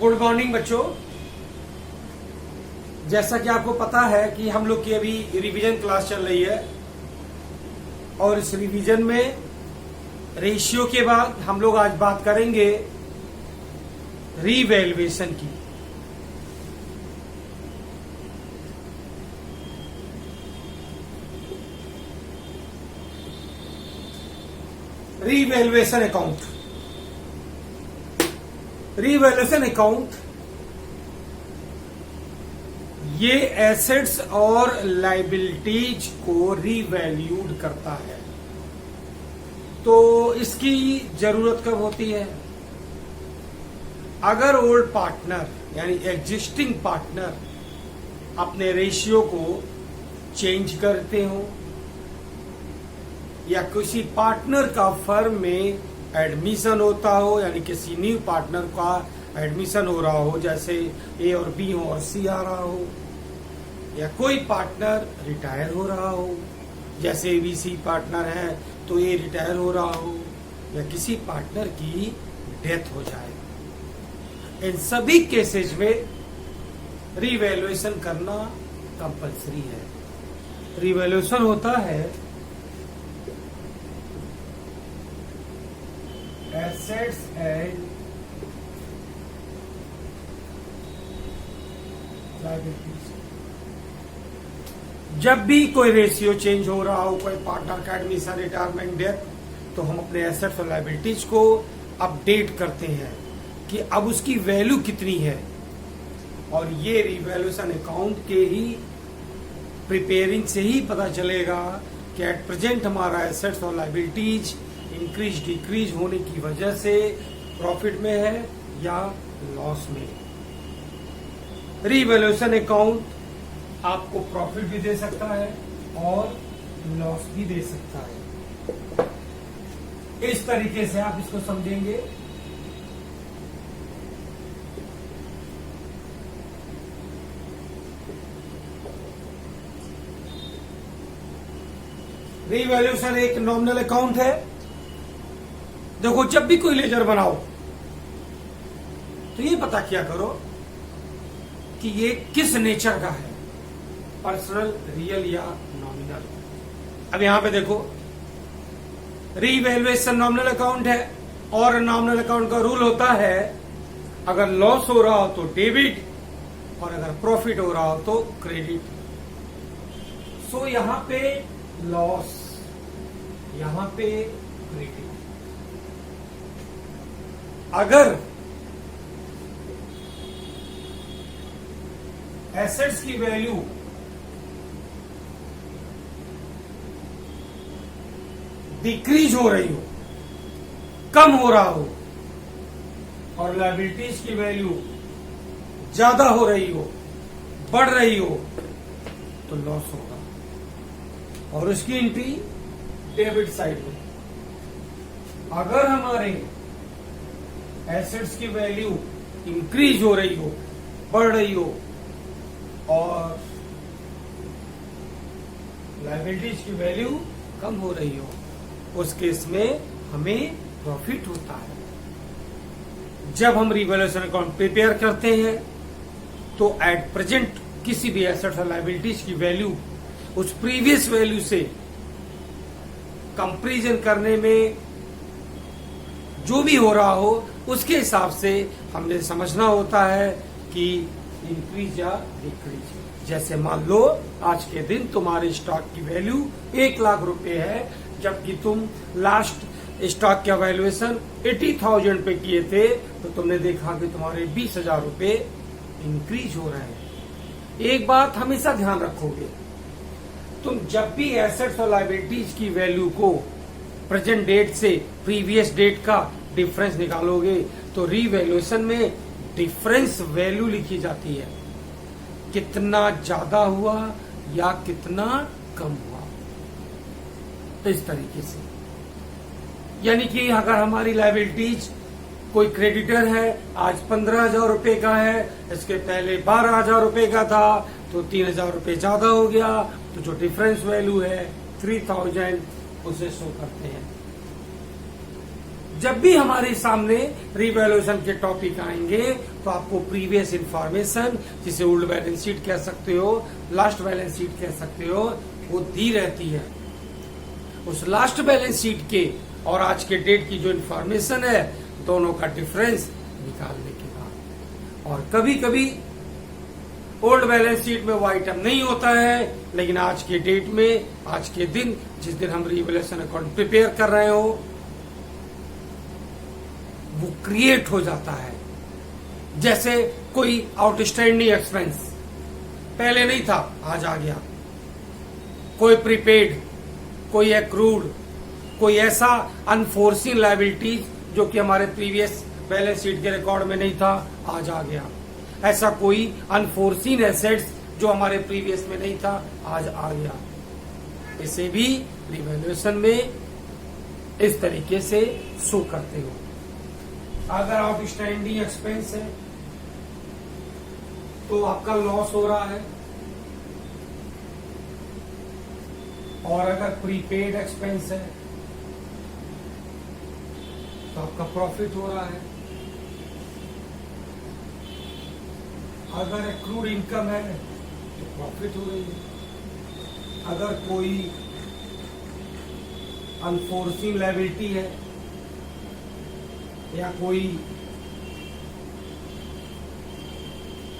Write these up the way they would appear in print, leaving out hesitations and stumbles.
Good morning बच्चों। जैसा कि आपको पता है कि हम लोग की अभी रिवीजन क्लास चल रही है और इस रिवीजन में रेशियो के बाद हम लोग आज बात करेंगे रीवैल्यूएशन की। Revaluation account. रीवैल्यूएशन अकाउंट ये एसेट्स और लायबिलिटीज को रीवैल्यूड करता है। तो इसकी जरूरत कब होती है? अगर ओल्ड पार्टनर यानी एग्जिस्टिंग पार्टनर अपने रेशियो को चेंज करते हो या किसी पार्टनर का फर्म में एडमिशन होता हो, यानी किसी न्यू पार्टनर का एडमिशन हो रहा हो, जैसे ए और बी हो और सी आ रहा हो, या कोई पार्टनर रिटायर हो रहा हो, जैसे एबीसी पार्टनर है तो ए रिटायर हो रहा हो, या किसी पार्टनर की डेथ हो जाए, इन सभी केसेस में रीवैल्यूएशन करना कंपलसरी है। रीवैल्यूएशन होता है एसेट्स एंड लायबिलिटीज। जब भी कोई रेशियो चेंज हो रहा हो, कोई पार्टनर का एडमिशन, रिटायरमेंट, डेथ, तो हम अपने एसेट्स और लायबिलिटीज को अपडेट करते हैं कि अब उसकी वैल्यू कितनी है। और ये रीवैल्यूएशन अकाउंट के ही प्रिपेयरिंग से ही पता चलेगा कि एट प्रेजेंट हमारा एसेट्स और लायबिलिटीज इंक्रीज डिक्रीज होने की वजह से प्रॉफिट में है या लॉस में। रीवैल्यूएशन अकाउंट आपको प्रॉफिट भी दे सकता है और लॉस भी दे सकता है। इस तरीके से आप इसको समझेंगे। रीवैल्यूएशन एक नॉमिनल अकाउंट है। देखो, जब भी कोई लेजर बनाओ तो ये पता किया करो कि ये किस नेचर का है, पर्सनल, रियल या नॉमिनल। अब यहां पे देखो, रीवैल्यूएशन नॉमिनल अकाउंट है और नॉमिनल अकाउंट का रूल होता है अगर लॉस हो रहा हो तो डेबिट और अगर प्रॉफिट हो रहा हो तो क्रेडिट। सो यहां पे लॉस, यहां पे क्रेडिट। अगर एसेट्स की वैल्यू डिक्रीज हो रही हो, कम हो रहा हो, और लायबिलिटीज की वैल्यू ज्यादा हो रही हो, बढ़ रही हो, तो लॉस होगा और उसकी एंट्री डेबिट साइड में। अगर हमारे एसेट्स की वैल्यू इंक्रीज हो रही हो, बढ़ रही हो, और लायबिलिटीज की वैल्यू कम हो रही हो, उस केस में हमें प्रॉफिट होता है। जब हम रीवैल्यूएशन अकाउंट प्रिपेयर करते हैं तो एट प्रेजेंट किसी भी एसेट्स और लायबिलिटीज की वैल्यू उस प्रीवियस वैल्यू से कंपैरिजन करने में जो भी हो रहा हो उसके हिसाब से हमने समझना होता है कि इंक्रीज या डिक्रीज। जैसे मान लो आज के दिन तुम्हारे स्टॉक की वैल्यू 1 लाख रुपए है, जबकि तुम लास्ट स्टॉक का वैल्यूएशन 80,000 पे किए थे, तो तुमने देखा कि तुम्हारे 20,000 रुपए इंक्रीज हो रहे हैं। एक बात हमेशा ध्यान रखोगे, तुम जब भी एसेट्स और लायबिलिटीज की वैल्यू को प्रेजेंट डेट से प्रीवियस डेट का डिफरेंस निकालोगे तो रीवैल्यूएशन में डिफरेंस वैल्यू लिखी जाती है, कितना ज्यादा हुआ या कितना कम हुआ। तो इस तरीके से, यानी कि अगर हमारी लायबिलिटीज, कोई क्रेडिटर है आज 15,000 रुपए का है, इसके पहले 12,000 रुपए का था, तो 3,000 रुपए ज्यादा हो गया, तो जो डिफरेंस वैल्यू है 3,000 उसे शो करते हैं। जब भी हमारे सामने रिवैल्यूएशन के टॉपिक आएंगे तो आपको प्रीवियस इंफॉर्मेशन, जिसे ओल्ड बैलेंस शीट कह सकते हो, लास्ट बैलेंस शीट कह सकते हो, वो दी रहती है। उस लास्ट बैलेंस शीट के और आज के डेट की जो इंफॉर्मेशन है, दोनों का डिफरेंस निकालने के बाद। और कभी कभी ओल्ड बैलेंस शीट में वो आइटम नहीं होता है, लेकिन आज के डेट में, आज के दिन, जिस दिन हम रिवैल्यूएशन अकाउंट प्रिपेयर कर रहे हो, वो क्रिएट हो जाता है। जैसे कोई आउटस्टैंडिंग एक्सपेंस पहले नहीं था, आज आ गया। कोई प्रीपेड, कोई एक्रूड, कोई ऐसा अनफोर्सिन लायबिलिटीज जो कि हमारे प्रीवियस बैलेंस शीट के रिकॉर्ड में नहीं था, आज आ गया। ऐसा कोई अनफोर्सिन एसेट्स जो हमारे प्रीवियस में नहीं था, आज आ गया। इसे भी रिवैल्यूएशन में इस तरीके से शो करते हो। अगर आउटस्टैंडिंग एक्सपेंस है तो आपका लॉस हो रहा है, और अगर प्रीपेड एक्सपेंस है तो आपका प्रॉफिट हो रहा है। अगर एक्रूड इनकम है तो प्रॉफिट हो रही है। अगर कोई अनफोर्सिन लायबिलिटी है या कोई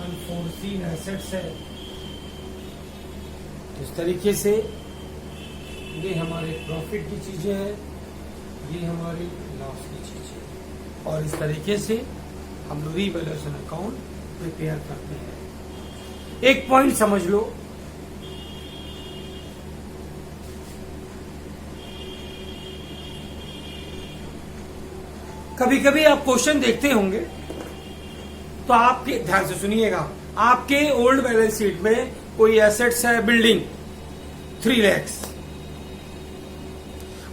अनफोर्सिन एसेट्स है, तो इस तरीके से ये हमारे प्रॉफिट की चीजें हैं, ये हमारी लॉस की चीजें हैं, और इस तरीके से हम लोग रिवैल्यूएशन अकाउंट प्रिपेयर करते हैं। एक पॉइंट समझ लो, कभी कभी आप क्वेश्चन देखते होंगे तो आपके ध्यान से सुनिएगा, आपके ओल्ड बैलेंस शीट में कोई एसेट्स है, बिल्डिंग 3 लाख,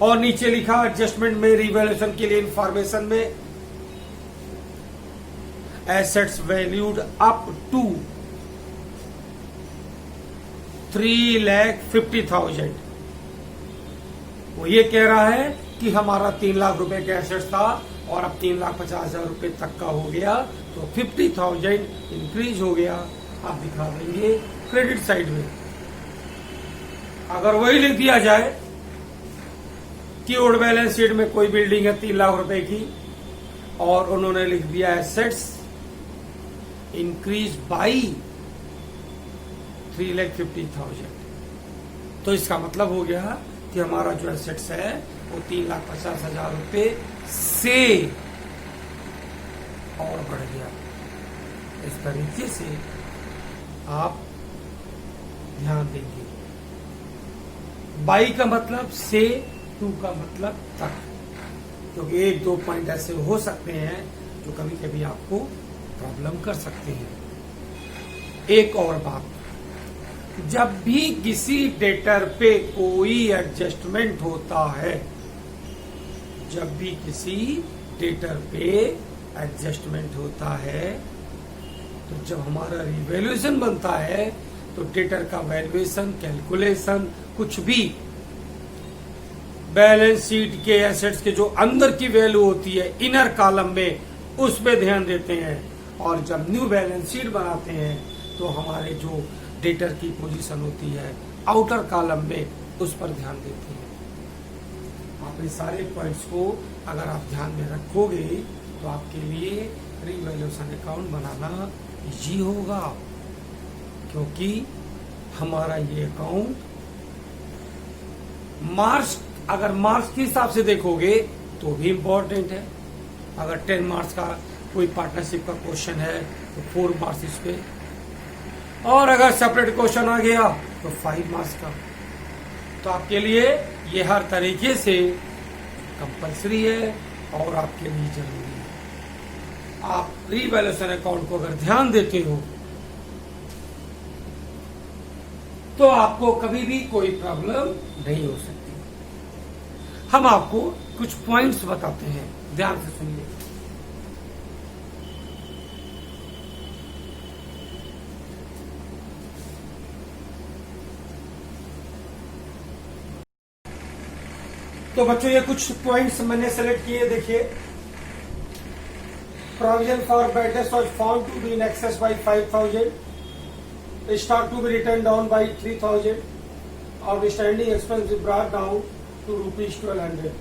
और नीचे लिखा एडजस्टमेंट में, रिवैल्यूएशन के लिए इंफॉर्मेशन में, एसेट्स वैल्यूड अप टू 3,50,000। वो ये कह रहा है कि हमारा 3 लाख रुपए का एसेट्स था और अब 3,50,000 रुपए तक का हो गया, तो 50,000 इंक्रीज हो गया। आप दिखा देंगे क्रेडिट साइड में। अगर वही लिख दिया जाए कि ओल्ड बैलेंस शीट में कोई बिल्डिंग है 3 लाख रुपए की, और उन्होंने लिख दिया एसेट्स इंक्रीज बाई 3,50,000, तो इसका मतलब हो गया कि हमारा जो एसेट्स है वो 3,50,000 रुपए से और बढ़ गया। इस तरीके से आप ध्यान देंगे। बाई का मतलब से, टू का मतलब तक, क्योंकि 1-2 पॉइंट ऐसे हो सकते हैं जो कभी कभी आपको प्रॉब्लम कर सकते हैं। एक और बात, जब भी किसी डेटर पे कोई एडजस्टमेंट होता है, जब भी किसी डेटर पे एडजस्टमेंट होता है, तो जब हमारा रिवैल्यूएशन बनता है तो डेटर का वैल्यूएशन, कैलकुलेशन, कुछ भी बैलेंस शीट के एसेट्स के जो अंदर की वैल्यू होती है इनर कॉलम में, उस पे ध्यान देते हैं। और जब न्यू बैलेंस शीट बनाते हैं तो हमारे जो डेटर की पोजीशन होती है आउटर कॉलम में, उस पर ध्यान देते हैं। अपने सारे पॉइंट्स को अगर आप ध्यान में रखोगे तो आपके लिए रिवैल्यूएशन अकाउंट बनाना इजी होगा, क्योंकि हमारा ये अकाउंट मार्क्स, अगर मार्क्स के हिसाब से देखोगे तो भी इम्पोर्टेंट है। अगर 10 मार्क्स का कोई पार्टनरशिप का क्वेश्चन है तो 4 मार्क्स इस पे, और अगर सेपरेट क्वेश्चन आ गया तो 5 मार्क्स का। तो आपके लिए ये हर तरीके से कंपलसरी है और आपके लिए जरूरी है। आप रिवैल्यूएशन अकाउंट को अगर ध्यान देते हो तो आपको कभी भी कोई प्रॉब्लम नहीं हो सकती। हम आपको कुछ पॉइंट्स बताते हैं, ध्यान से सुनिए। तो बच्चों ये कुछ पॉइंट्स मैंने सेलेक्ट किए, देखिए। Provision for bad debts was found to be in excess by 5000, stock to be written down by 3000, outstanding expense brought down to rupees 1200,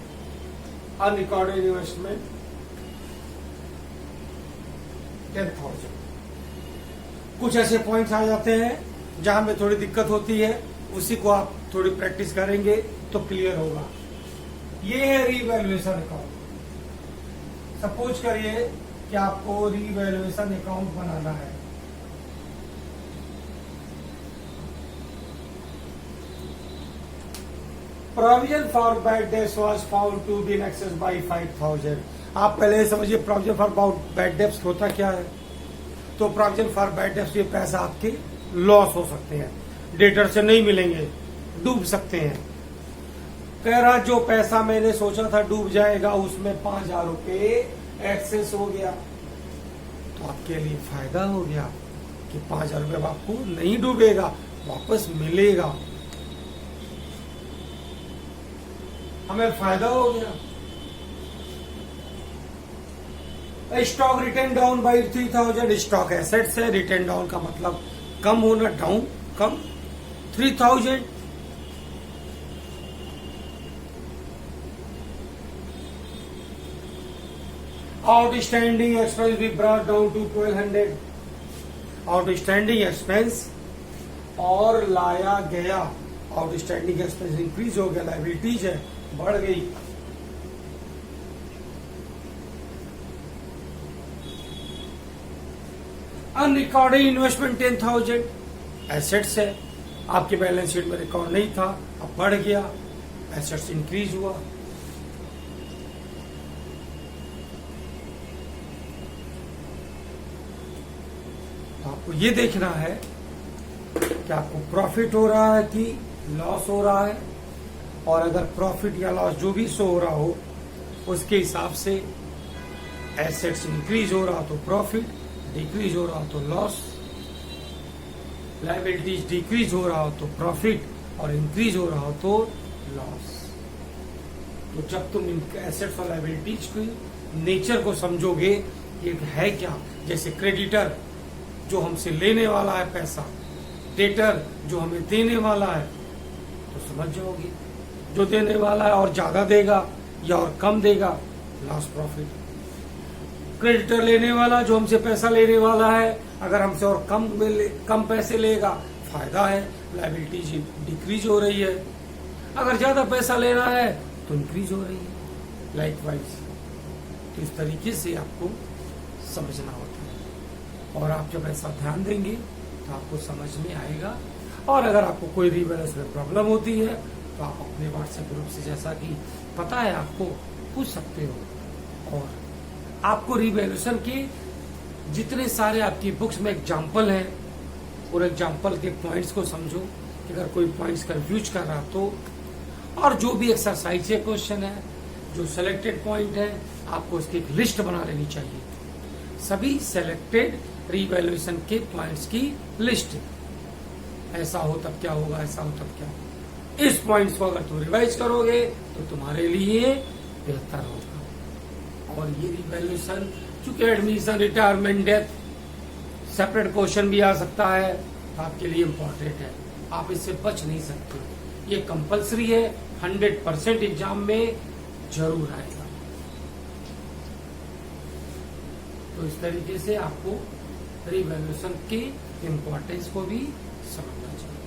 unrecorded investment 10,000। कुछ ऐसे पॉइंट्स आ जाते हैं जहां में थोड़ी दिक्कत होती है, उसी को आप थोड़ी प्रैक्टिस करेंगे तो क्लियर होगा। ये है रीवैल्यूएशन अकाउंट। सपोज करिए कि आपको रीवैल्यूएशन अकाउंट बनाना है। Provision for bad debts was found to be in excess by 5000। आप पहले समझिए प्रोविजन फॉर बैड डेट्स होता क्या है। तो प्रोविजन फॉर बैड डेट्स, ये पैसा आपके लॉस हो सकते हैं, डेटर से नहीं मिलेंगे, डूब सकते हैं। कह रहा जो पैसा मैंने सोचा था डूब जाएगा, उसमें 5,000 रुपये एक्सेस हो गया, तो आपके लिए फायदा हो गया कि 5,000 रुपये आपको नहीं डूबेगा, वापस मिलेगा, हमें फायदा हो गया। Stock written down by 3000, stock assets है, रिटर्न डाउन का मतलब कम होना, डाउन कम 3000। आउटस्टैंडिंग एक्सपेंस भी brought down to 1200, outstanding expense और लाया गया, आउटस्टैंडिंग एक्सपेंस इंक्रीज हो गया, लायबिलिटीज है बढ़ गई। अनरिकॉर्डेड इन्वेस्टमेंट 10,000, एसेट्स है, आपके बैलेंस शीट में रिकॉर्ड नहीं था, अब बढ़ गया, एसेट्स इंक्रीज हुआ। तो आपको ये देखना है कि आपको प्रॉफिट हो रहा है कि लॉस हो रहा है, और अगर प्रॉफिट या लॉस जो भी शो हो रहा हो उसके हिसाब से एसेट्स इंक्रीज हो रहा तो प्रॉफिट, डिक्रीज हो रहा तो लॉस, लायबिलिटीज डिक्रीज हो रहा हो तो प्रॉफिट और इंक्रीज हो रहा हो तो लॉस। तो जब तुम इन एसेट्स और लायबिलिटीज की नेचर को समझोगे, ये है क्या, जैसे क्रेडिटर जो हमसे लेने वाला है पैसा, डेटर जो हमें देने वाला है, तो समझ जाओगे जो देने वाला है और ज्यादा देगा या और कम देगा, लॉस प्रॉफिट। क्रेडिटर लेने वाला जो हमसे पैसा लेने वाला है, अगर हमसे और कम पैसे लेगा, फायदा है, लायबिलिटीज डिक्रीज हो रही है। अगर ज्यादा पैसा लेना है तो इंक्रीज हो रही है, लाइकवाइज। तो इस तरीके से आपको समझना होता है, और आप जब ऐसा ध्यान देंगे तो आपको समझ में आएगा। और अगर आपको कोई रीवैल्यूएशन में प्रॉब्लम होती है तो आप अपने व्हाट्सएप ग्रुप से, जैसा कि पता है आपको, पूछ सकते हो। और आपको रीवैल्यूएशन के जितने सारे आपकी बुक्स में एग्जाम्पल हैं, और एग्जाम्पल के पॉइंट्स को समझो कि अगर कोई पॉइंट्स कंफ्यूज कर रहा तो, और जो भी एक्सरसाइज है, क्वेश्चन है, जो सिलेक्टेड पॉइंट है, आपको उसकी एक लिस्ट बना लेनी चाहिए, सभी सिलेक्टेड रीवैल्यूएशन के पॉइंट्स की लिस्ट। ऐसा हो तब क्या होगा, ऐसा हो तब क्या होगा। इस पॉइंट्स को अगर तुम रिवाइज करोगे तो तुम्हारे लिए बेहतर होगा। और ये रीवैल्यूएशन, चूंकि admission, retirement, death separate question भी आ सकता है, तो आपके लिए इम्पोर्टेंट है, आप इससे बच नहीं सकते। ये कंपलसरी है, 100% एग्जाम में जरूर आएगा। तो इस तरीके से आपको रीवैल्यूएशन की इम्पोर्टेंस को भी समझना चाहिए।